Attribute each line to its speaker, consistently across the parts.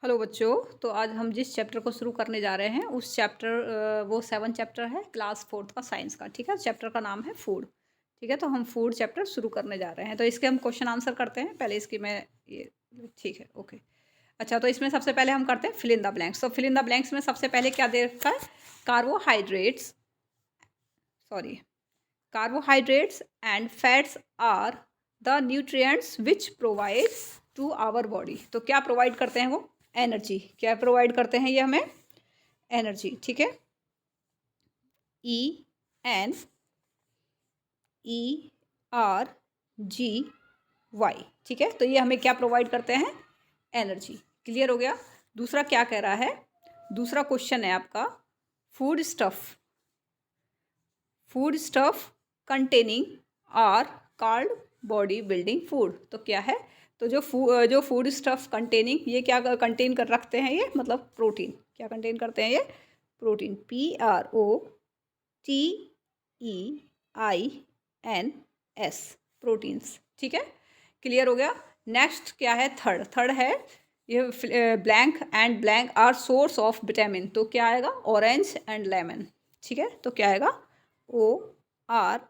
Speaker 1: Hello बच्चों। तो आज हम जिस चैप्टर को शुरू करने जा रहे हैं उस चैप्टर वो 7 चैप्टर है क्लास 4th का साइंस का। ठीक है, चैप्टर का नाम है फूड। ठीक है, तो हम फूड चैप्टर शुरू करने जा रहे हैं। तो इसके हम क्वेश्चन आंसर करते हैं। पहले इसकी मैं ये ठीक है, ओके। अच्छा, तो इसमें सबसे पहले हम करते हैं फिल इन द ब्लैंक्स। तो फिल इन द ब्लैंक्स में सबसे पहले क्या दे रखा है? Carbohydrates, sorry, carbohydrates and fats are the nutrients which provide to our body. तो क्या प्रोवाइड करते हैं वो? एनर्जी। क्या प्रोवाइड करते हैं ये हमें? एनर्जी। ठीक है, ENERGY। ठीक है, तो ये हमें क्या प्रोवाइड करते हैं? एनर्जी। क्लियर हो गया। दूसरा क्या कह रहा है? दूसरा क्वेश्चन है आपका food stuff containing are called body building food. तो क्या है? तो जो फूड स्टफ कंटेनिंग, ये क्या कंटेन कर रखते हैं? ये मतलब प्रोटीन। क्या कंटेन करते हैं ये? प्रोटीन। PROTEINS, proteins. ठीक है, क्लियर हो गया। नेक्स्ट क्या है? थर्ड है ये blank are source of vitamin. तो क्या आएगा? Orange and lemon. ठीक है, तो क्या आएगा? ORANGE,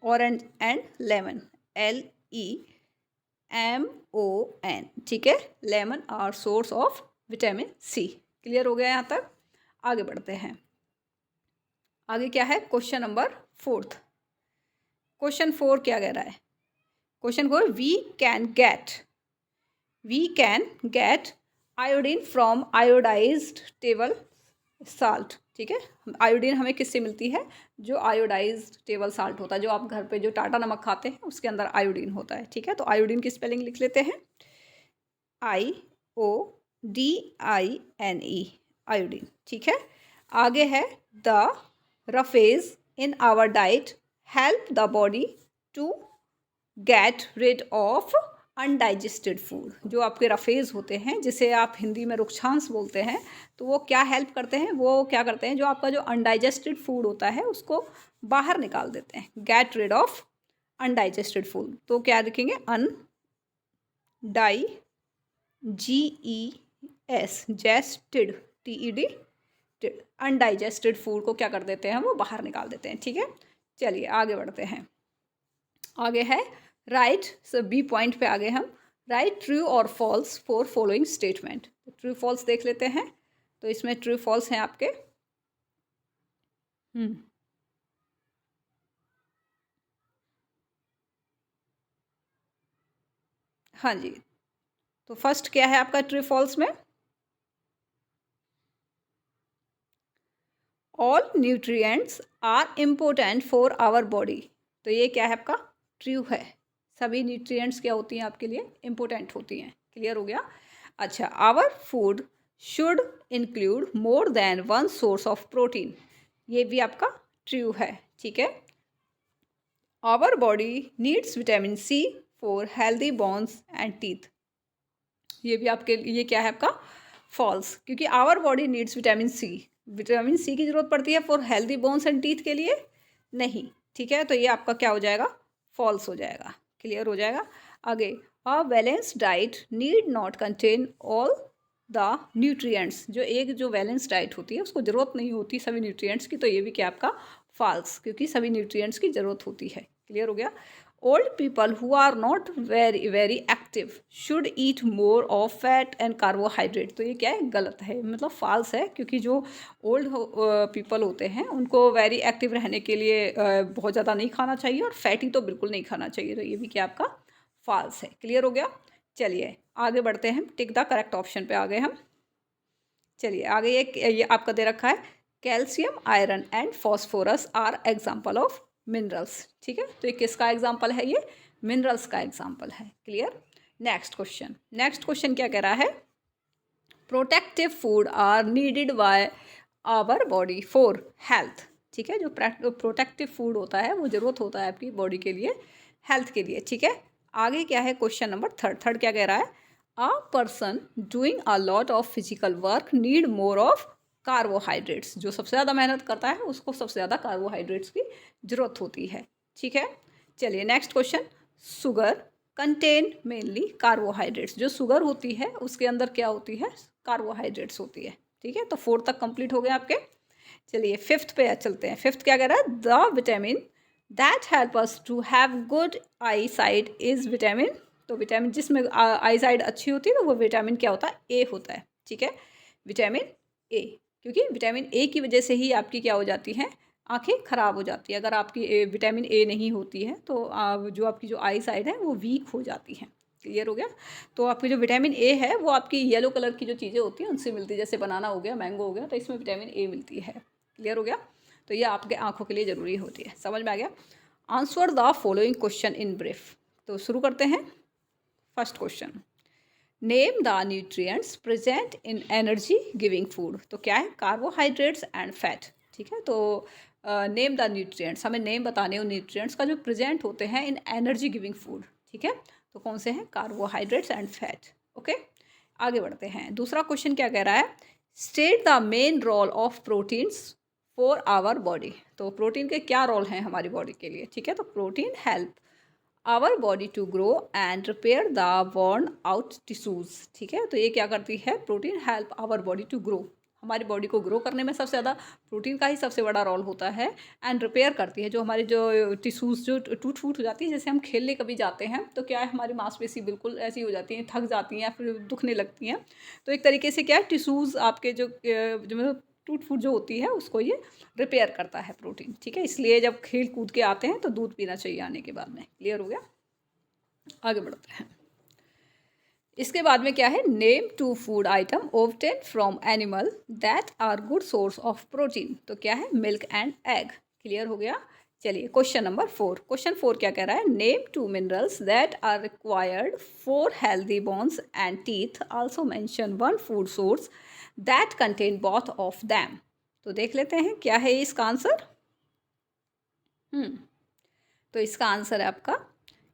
Speaker 1: orange and lemon, LEMON। ठीक है, lemon are source of vitamin C. Clear हो गया यहाँ तक? आगे बढ़ते हैं। आगे क्या है? Question number 4। क्वेश्चन 4 क्या कह रहा है? Question 4, we can get iodine from iodised table salt. ठीक है, आयोडीन हमें किससे मिलती है? जो आयोडाइज्ड टेबल साल्ट होता है, जो आप घर पे जो टाटा नमक खाते हैं उसके अंदर आयोडीन होता है। ठीक है, तो आयोडीन की स्पेलिंग लिख लेते हैं। IODINE, iodine. ठीक है, आगे है the roughage in our diet help the body to get rid of undigested food. जो आपके रफेज होते हैं, जिसे आप हिंदी में रुक्षांश बोलते हैं, तो वो क्या हेल्प करते हैं? वो क्या करते हैं? जो आपका जो अनडाइजेस्टेड फूड होता है उसको बाहर निकाल देते हैं। Get rid of undigested food. तो क्या लिखेंगे? जेस्टेड, TED, अनडाइजेस्टेड फूड को क्या कर देते हैं? वो बाहर निकाल देते हैं। ठीक है, चलिए आगे बढ़ते हैं। आगे है राइट, बी पॉइंट पे आगे हम राइट ट्रू और false for following statement. True false देख लेते हैं। तो इसमें ट्रू फॉल्स हैं आपके। हाँ जी, तो फर्स्ट क्या है आपका ट्रू फॉल्स में? All nutrients are important for our body. तो ये क्या है आपका? ट्रू है। सभी न्यूट्रिएंट्स क्या होती हैं आपके लिए? इम्पोर्टेंट होती हैं। क्लियर हो गया। अच्छा, our food should include more than one source of protein. ये भी आपका ट्रू है। ठीक है, our body needs vitamin C for healthy bones and teeth. ये भी आपके लिए क्या है आपका? फॉल्स, क्योंकि our body needs vitamin C. Vitamin C की जरूरत पड़ती है for healthy bones and teeth के लिए? नहीं। ठीक है, तो ये आपका क्या हो जाएगा? फॉल्स हो जाएगा। क्लियर हो जाएगा। आगे, a balanced diet need not contain all the nutrients. जो बैलेंस डाइट होती है उसको ज़रूरत नहीं होती सभी न्यूट्रिएंट्स की। तो ये भी क्या आपका? फॉल्स, क्योंकि सभी न्यूट्रिएंट्स की ज़रूरत होती है। क्लियर हो गया। Old people who are not very active should eat more of fat and carbohydrate. तो ये क्या है? गलत है, मतलब फॉल्स है, क्योंकि जो ओल्ड पीपल होते हैं उनको वेरी एक्टिव रहने के लिए बहुत ज़्यादा नहीं खाना चाहिए, और फैटी तो बिल्कुल नहीं खाना चाहिए। तो ये भी क्या आपका? फॉल्स है। क्लियर हो गया। चलिए आगे बढ़ते हैं। टिक द करेक्ट ऑप्शन पे आ गए हम। चलिए आगे एक ये आपका दे रखा है calcium, iron and phosphorus are example of minerals. ठीक है, तो ये किसका एग्जाम्पल है? ये मिनरल्स का एग्जाम्पल है। क्लियर। नेक्स्ट क्वेश्चन क्या कह रहा है? Protective food are needed by our body for health. ठीक है, जो प्रोटेक्टिव फूड होता है वो ज़रूरत होता है आपकी बॉडी के लिए, हेल्थ के लिए। ठीक है, आगे क्या है? क्वेश्चन नंबर थर्ड क्या कह रहा है? A person doing a lot of physical work need more of carbohydrates. जो सबसे ज़्यादा मेहनत करता है उसको सबसे ज़्यादा कार्बोहाइड्रेट्स की ज़रूरत होती है। ठीक है, चलिए next question. Sugar contain mainly carbohydrates. जो शुगर होती है उसके अंदर क्या होती है, कार्बोहाइड्रेट्स होती है। ठीक है, तो 4 तक कंप्लीट हो गए आपके। चलिए 5th पे चलते हैं। 5th क्या कह रहा है, the vitamin that help us to have good eye sight is vitamin. तो विटामिन जिसमें आई साइट अच्छी होती है तो वो विटामिन क्या होता है, ए होता है। ठीक है, विटामिन ए, क्योंकि विटामिन ए की वजह से ही आपकी क्या हो जाती है, आंखें खराब हो जाती है। अगर आपकी विटामिन ए नहीं होती है तो जो आपकी जो आई साइड है वो वीक हो जाती है। क्लियर हो गया। तो आपकी जो विटामिन ए है वो आपकी येलो कलर की जो चीज़ें होती हैं उनसे मिलती है, जैसे बनाना हो गया, मैंगो हो गया, तो इसमें विटामिन ए मिलती है। क्लियर हो गया। तो ये आपके आंखों के लिए ज़रूरी होती है। समझ में आ गया। Answer the following question in brief. तो शुरू करते हैं। First question, name the nutrients present in energy giving food. तो क्या है, कार्बोहाइड्रेट्स एंड फैट। ठीक है, तो नेम द न्यूट्रिएंट्स, हमें नेम बताने हैं न्यूट्रिएंट्स का जो प्रेजेंट होते हैं इन एनर्जी गिविंग फूड। ठीक है, तो कौन से हैं, कार्बोहाइड्रेट्स एंड फैट। ओके, आगे बढ़ते हैं। दूसरा क्वेश्चन क्या कह रहा है, state the main role of proteins for our body. तो प्रोटीन के क्या रोल हैं हमारी बॉडी के लिए। ठीक है, तो protein help our body to grow and repair the worn out tissues. ठीक है, तो ये क्या करती है, protein help our body to grow, हमारी बॉडी को ग्रो करने में सबसे ज़्यादा प्रोटीन का ही सबसे बड़ा रोल होता है। एंड रिपेयर करती है, जो हमारी जो टिश्यूज़ जो टूट फूट हो जाती है, जैसे हम खेलने कभी जाते हैं तो क्या है, हमारी मांसपेशी बिल्कुल ऐसी हो जाती हैं, थक जाती हैं या फिर दुखने लगती हैं। तो एक तरीके से क्या है, टिश्यूज़ आपके जो मतलब टूट फूट जो होती है उसको ये रिपेयर करता है प्रोटीन। ठीक है, इसलिए जब खेल कूद के आते हैं तो दूध पीना चाहिए आने के बाद में। क्लियर हो गया। आगे बढ़ते हैं। इसके बाद में क्या है, name 2 food item obtain from animal that are good source of protein. तो क्या है, मिल्क एंड एग। क्लियर हो गया। चलिए क्वेश्चन नंबर 4। क्वेश्चन 4 क्या कह रहा है, name 2 minerals that are required for healthy bones and teeth, also mention 1 food source that contain both of them. तो देख लेते हैं क्या है इसका आंसर। तो इसका आंसर है आपका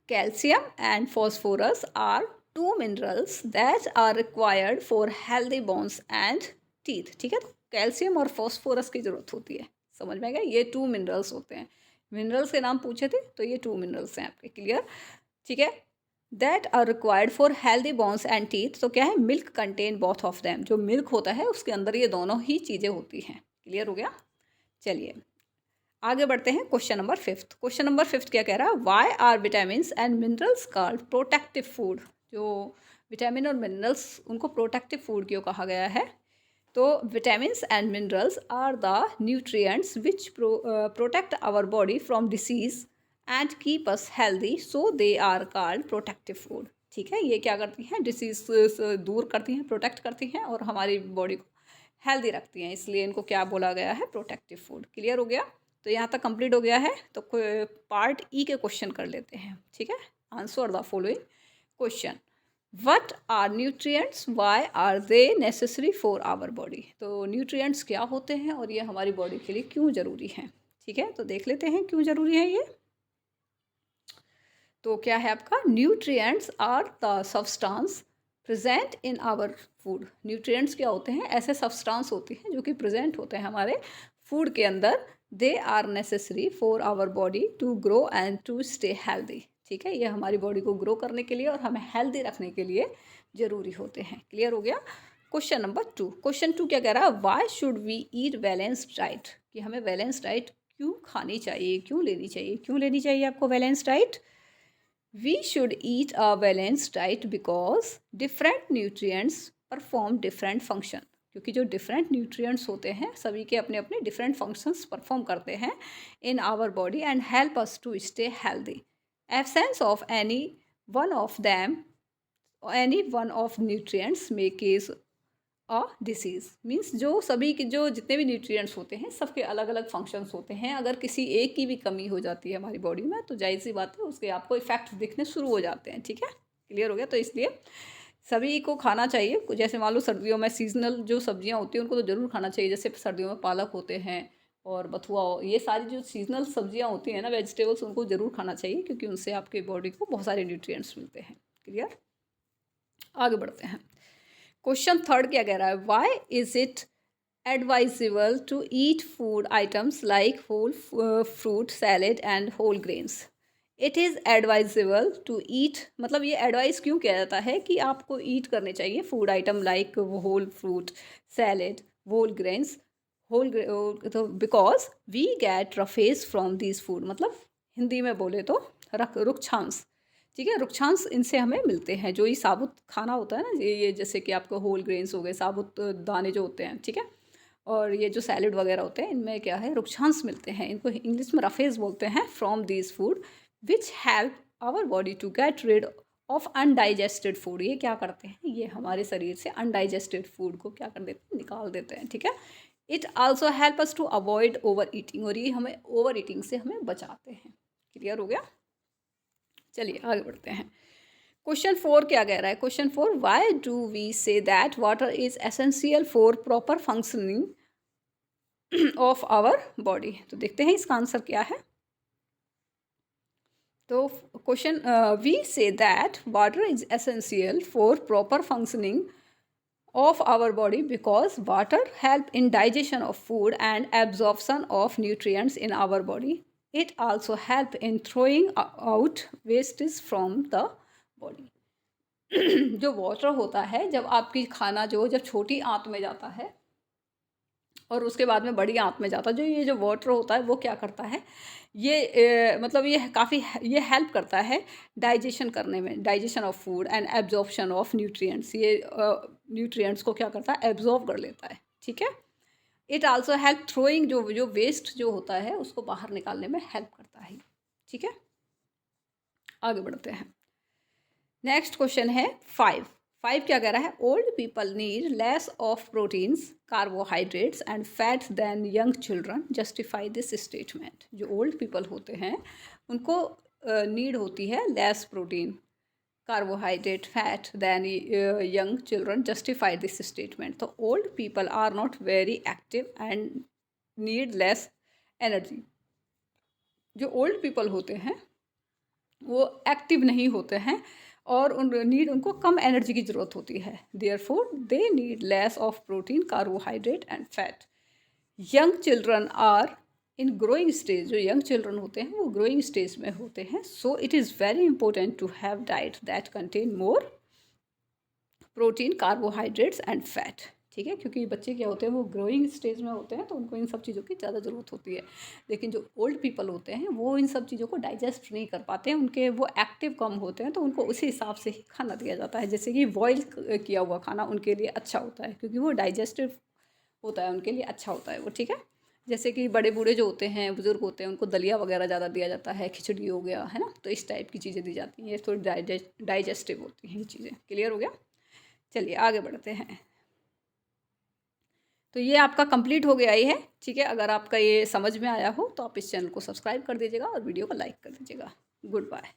Speaker 1: calcium and phosphorus are 2 minerals that are required for healthy bones and teeth. ठीक है, तो कैल्शियम और फॉस्फोरस की ज़रूरत होती है। समझ में आ गया, ये 2 मिनरल्स होते हैं। मिनरल्स के नाम पूछे थे तो ये 2 मिनरल्स हैं आपके। क्लियर। ठीक है, that are required for healthy bones and teeth. तो क्या है, milk contain both of them, जो मिल्क होता है उसके अंदर ये दोनों ही चीज़ें होती हैं। क्लियर हो गया। चलिए आगे बढ़ते हैं। Question number 5। क्वेश्चन नंबर 5 क्या कह रहा है, why are vitamins and minerals called protective food. जो विटामिन और मिनरल्स उनको प्रोटेक्टिव फूड क्यों कहा गया है। तो vitamins and minerals are the nutrients which protect our body from disease and keep us healthy, so they are called protective food. ठीक है, ये क्या करती हैं, डिसीज दूर करती हैं, प्रोटेक्ट करती हैं और हमारी बॉडी को हेल्दी रखती हैं, इसलिए इनको क्या बोला गया है, प्रोटेक्टिव फूड। क्लियर हो गया। तो यहाँ तक कंप्लीट हो गया है। तो पार्ट ई के क्वेश्चन कर लेते हैं। ठीक है, answer the following question, what are nutrients, why are they necessary for our body. तो न्यूट्रिएंट्स क्या होते हैं और ये हमारी बॉडी के लिए क्यों ज़रूरी हैं। ठीक है, तो देख लेते हैं क्यों ज़रूरी है ये। तो क्या है आपका, nutrients are the substance present in our food. Nutrients क्या होते हैं, ऐसे सब्सटेंस होते हैं जो कि प्रेजेंट होते हैं हमारे फूड के अंदर। They are necessary for our body to grow and to stay healthy. ठीक है, ये हमारी बॉडी को ग्रो करने के लिए और हमें हेल्दी रखने के लिए ज़रूरी होते हैं। क्लियर हो गया। Question number 2। क्वेश्चन 2 क्या कह रहा है, why should we eat balanced diet. कि हमें बैलेंस डाइट क्यों खानी चाहिए, क्यों लेनी चाहिए, क्यों लेनी चाहिए आपको balance diet. We should eat a balanced diet because different nutrients perform different function। क्योंकि जो different nutrients होते हैं सभी के अपने अपने different functions perform करते हैं in our body and help us to stay healthy। Absence of any one of them, any one of nutrients may cause a disease. Means जो सभी के जो जितने भी न्यूट्रिएंट्स होते हैं सबके अलग अलग फंक्शंस होते हैं। अगर किसी एक की भी कमी हो जाती है हमारी बॉडी में तो जाहिर सी बात है उसके आपको इफेक्ट दिखने शुरू हो जाते हैं। ठीक है, क्लियर हो गया। तो इसलिए सभी को खाना चाहिए। जैसे मान लो सर्दियों में सीजनल जो सब्जियां होती हैं उनको तो ज़रूर खाना चाहिए। जैसे सर्दियों में पालक होते हैं और बथुआ, ये सारी जो सीजनल सब्जियां होती हैं ना, वेजिटेबल्स, उनको ज़रूर खाना चाहिए क्योंकि उनसे आपके बॉडी को बहुत सारे न्यूट्रिएंट्स मिलते हैं। क्लियर। आगे बढ़ते हैं। क्वेश्चन 3 क्या कह रहा है, why is it advisable to eat food items like whole fruit, salad and whole grains. It is advisable to eat, मतलब ये एडवाइस क्यों किया जाता है कि आपको ईट करने चाहिए food item like whole fruit, salad, whole grains, तो because we get roughage from this food, मतलब हिंदी में बोले तो रुक्षांश, ठीक है, रुक्षांश इनसे हमें मिलते हैं। जो ये साबुत खाना होता है ना, ये जैसे कि आपको होल ग्रेन्स हो गए, साबुत दाने जो होते हैं, ठीक है, और ये जो सैलेड वगैरह होते हैं, इनमें क्या है, रुक्षांश मिलते हैं, इनको इंग्लिश में रफेज बोलते हैं, from this food which help our body to get rid of undigested food. ये क्या करते हैं, ये हमारे शरीर से अनडाइजेस्टेड फूड को क्या कर देते हैं, निकाल देते हैं, ठीक है। It also help us to avoid over eating, और ये हमें ओवर ईटिंग से हमें बचाते हैं। क्लियर हो गया? चलिए आगे बढ़ते हैं। क्वेश्चन 4 क्या कह रहा है? Question 4, why do we say that water is essential for proper functioning of our body? तो देखते हैं इसका आंसर क्या है। तो question, we say that water is essential for proper functioning of our body because water help in digestion of food and absorption of nutrients in our body. It also help in throwing out wastes from the body. जो water होता है, जब आपकी खाना जो जब छोटी आंत में जाता है और उसके बाद में बड़ी आंत में जाता है, जो ये जो वाटर होता है वो क्या करता है, ये मतलब ये काफ़ी ये हेल्प करता है डाइजेशन करने में, digestion of food and absorption of nutrients. ये न्यूट्रिएंट्स को क्या करता है, एब्जॉर्ब कर लेता है, ठीक है। इट आल्सो हेल्प थ्रोइंग, जो जो वेस्ट जो होता है उसको बाहर निकालने में हेल्प करता है, ठीक है। आगे बढ़ते हैं। नेक्स्ट क्वेश्चन है 5 क्या कह रहा है? Old people need less of proteins, carbohydrates and fats than young children, justify this statement. जो ओल्ड पीपल होते हैं उनको नीड होती है less protein, carbohydrate, fat than young children, justify this statement. तो old people are not very active and need less energy. जो old people होते हैं वो एक्टिव नहीं होते हैं और उनको कम एनर्जी की ज़रूरत होती है। Therefore they need less of protein, carbohydrate and fat. Young children are in growing stage, जो यंग चिल्ड्रन होते हैं वो ग्रोइंग स्टेज में होते हैं। So it is very important to have diet that contain more protein, carbohydrates and fat, ठीक है, क्योंकि बच्चे क्या होते हैं वो ग्रोइंग स्टेज में होते हैं तो उनको इन सब चीज़ों की ज़्यादा ज़रूरत होती है। लेकिन जो ओल्ड पीपल होते हैं वो इन सब चीज़ों को डाइजेस्ट नहीं कर पाते हैं, उनके वो एक्टिव कम होते हैं, तो उनको उसी हिसाब से ही खाना दिया जाता है। जैसे कि बॉयल किया हुआ खाना उनके लिए अच्छा होता है क्योंकि वो डाइजेस्टिव होता है, उनके लिए अच्छा होता है वो, ठीक है। जैसे कि बड़े बूढ़े जो होते हैं, बुज़ुर्ग होते हैं, उनको दलिया वगैरह ज़्यादा दिया जाता है, खिचड़ी हो गया, है ना, तो इस टाइप की चीज़ें दी जाती हैं, ये थोड़ी डाइजेस्टिव होती हैं ये चीज़ें। क्लियर हो गया? चलिए आगे बढ़ते हैं। तो ये आपका कंप्लीट हो गया ही है, ठीक है। अगर आपका ये समझ में आया हो तो आप इस चैनल को सब्सक्राइब कर दीजिएगा और वीडियो को लाइक कर दीजिएगा। Good bye.